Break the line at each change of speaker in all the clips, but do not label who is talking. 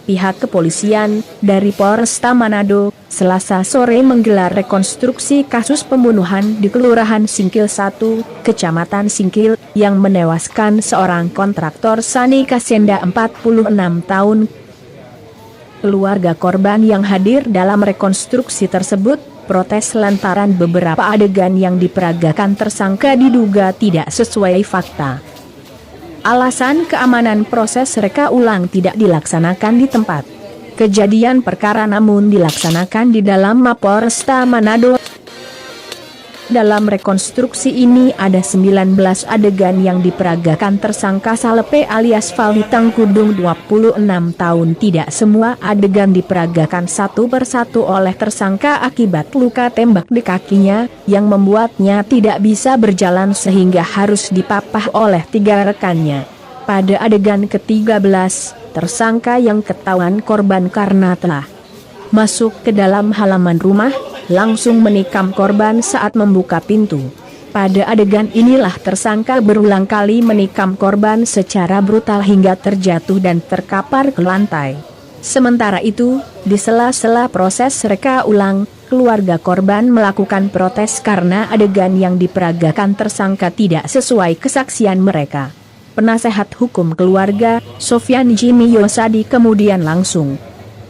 pihak kepolisian dari Polresta Manado, Selasa sore menggelar rekonstruksi kasus pembunuhan di Kelurahan Singkil 1, Kecamatan Singkil, yang menewaskan seorang kontraktor Sani Kasenda 46 tahun. Keluarga korban yang hadir dalam rekonstruksi tersebut protes lantaran beberapa adegan yang diperagakan tersangka diduga tidak sesuai fakta. Alasan keamanan proses reka ulang tidak dilaksanakan di tempat kejadian perkara namun dilaksanakan di dalam Mapolresta Manado. Dalam rekonstruksi ini ada 19 adegan yang diperagakan tersangka Salepe alias Fali Tangkudung 26 tahun. Tidak semua adegan diperagakan satu persatu oleh tersangka akibat luka tembak di kakinya, yang membuatnya tidak bisa berjalan sehingga harus dipapah oleh 3 rekannya. Pada adegan ke-13, tersangka yang ketahuan korban karena telah masuk ke dalam halaman rumah, langsung menikam korban saat membuka pintu. Pada adegan inilah tersangka berulang kali menikam korban secara brutal hingga terjatuh dan terkapar ke lantai. Sementara itu, di sela-sela proses reka ulang, keluarga korban melakukan protes karena adegan yang diperagakan tersangka tidak sesuai kesaksian mereka. Penasehat hukum keluarga, Sofyan Jimmy Yosadi, kemudian langsung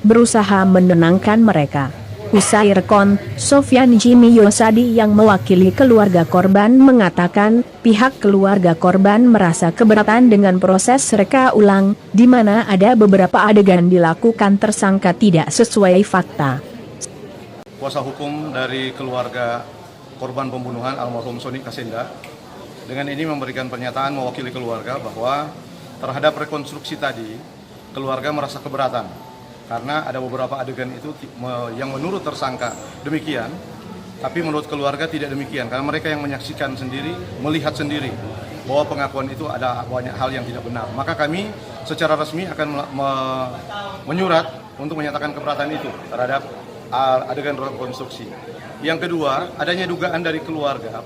berusaha menenangkan mereka. Usai rekon, Sofyan Jimmy Yosadi yang mewakili keluarga korban mengatakan, pihak keluarga korban merasa keberatan dengan proses reka ulang, di mana ada beberapa adegan dilakukan tersangka tidak sesuai fakta.
Kuasa hukum dari keluarga korban pembunuhan almarhum Sani Kasenda dengan ini memberikan pernyataan mewakili keluarga bahwa terhadap rekonstruksi tadi, keluarga merasa keberatan. Karena ada beberapa adegan itu yang menurut tersangka demikian, tapi menurut keluarga tidak demikian. Karena mereka yang menyaksikan sendiri, melihat sendiri bahwa pengakuan itu ada banyak hal yang tidak benar. Maka kami secara resmi akan menyurat untuk menyatakan keberatan itu terhadap adegan rekonstruksi. Yang kedua, adanya dugaan dari keluarga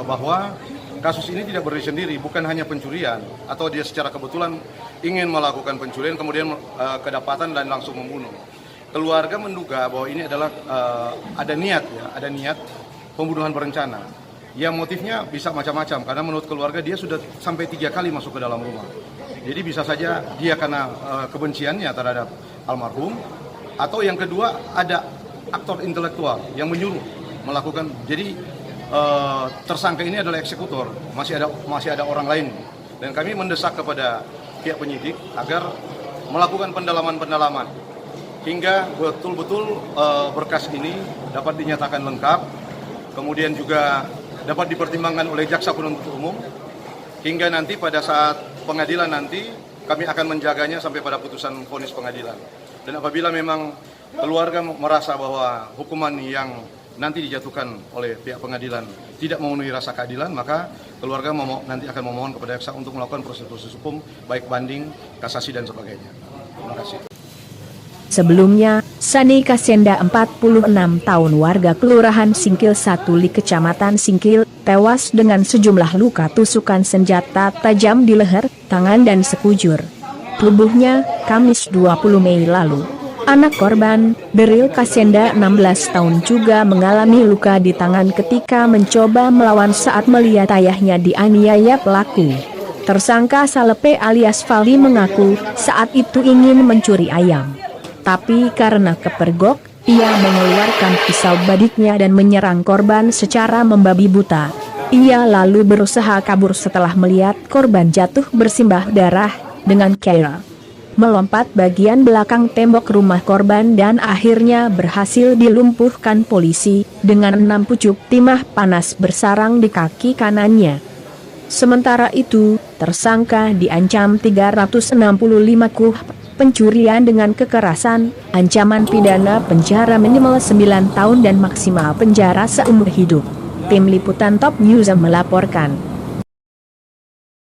bahwa kasus ini tidak berdiri sendiri, bukan hanya pencurian atau dia secara kebetulan ingin melakukan pencurian kemudian kedapatan dan langsung membunuh. Keluarga menduga bahwa ini adalah ada niat pembunuhan berencana. Yang motifnya bisa macam-macam karena menurut keluarga dia sudah sampai 3 kali masuk ke dalam rumah. Jadi bisa saja dia karena kebenciannya terhadap almarhum, atau yang kedua ada aktor intelektual yang menyuruh melakukan. Jadi tersangka ini adalah eksekutor, masih ada orang lain, dan kami mendesak kepada pihak penyidik agar melakukan pendalaman hingga betul-betul berkas ini dapat dinyatakan lengkap, kemudian juga dapat dipertimbangkan oleh jaksa penuntut umum, hingga nanti pada saat pengadilan nanti kami akan menjaganya sampai pada putusan vonis pengadilan. Dan apabila memang keluarga merasa bahwa hukuman yang nanti dijatuhkan oleh pihak pengadilan tidak memenuhi rasa keadilan, maka keluarga nanti akan memohon kepada jaksa untuk melakukan proses hukum, baik banding, kasasi, dan sebagainya. Terima kasih.
Sebelumnya, Sani Kasenda 46 tahun warga Kelurahan Singkil 1 Kecamatan Singkil, tewas dengan sejumlah luka tusukan senjata tajam di leher, tangan dan sekujur tubuhnya, Kamis 20 Mei lalu. Anak korban, Beril Kasenda 16 tahun juga mengalami luka di tangan ketika mencoba melawan saat melihat ayahnya dianiaya pelaku. Tersangka Salepe alias Fali mengaku saat itu ingin mencuri ayam. Tapi karena kepergok, ia mengeluarkan pisau badiknya dan menyerang korban secara membabi buta. Ia lalu berusaha kabur setelah melihat korban jatuh bersimbah darah, dengan cara melompat bagian belakang tembok rumah korban dan akhirnya berhasil dilumpuhkan polisi dengan 6 pucuk timah panas bersarang di kaki kanannya. Sementara itu, tersangka diancam 365 kuh pencurian dengan kekerasan, ancaman pidana penjara minimal 9 tahun dan maksimal penjara seumur hidup. Tim Liputan Top News melaporkan.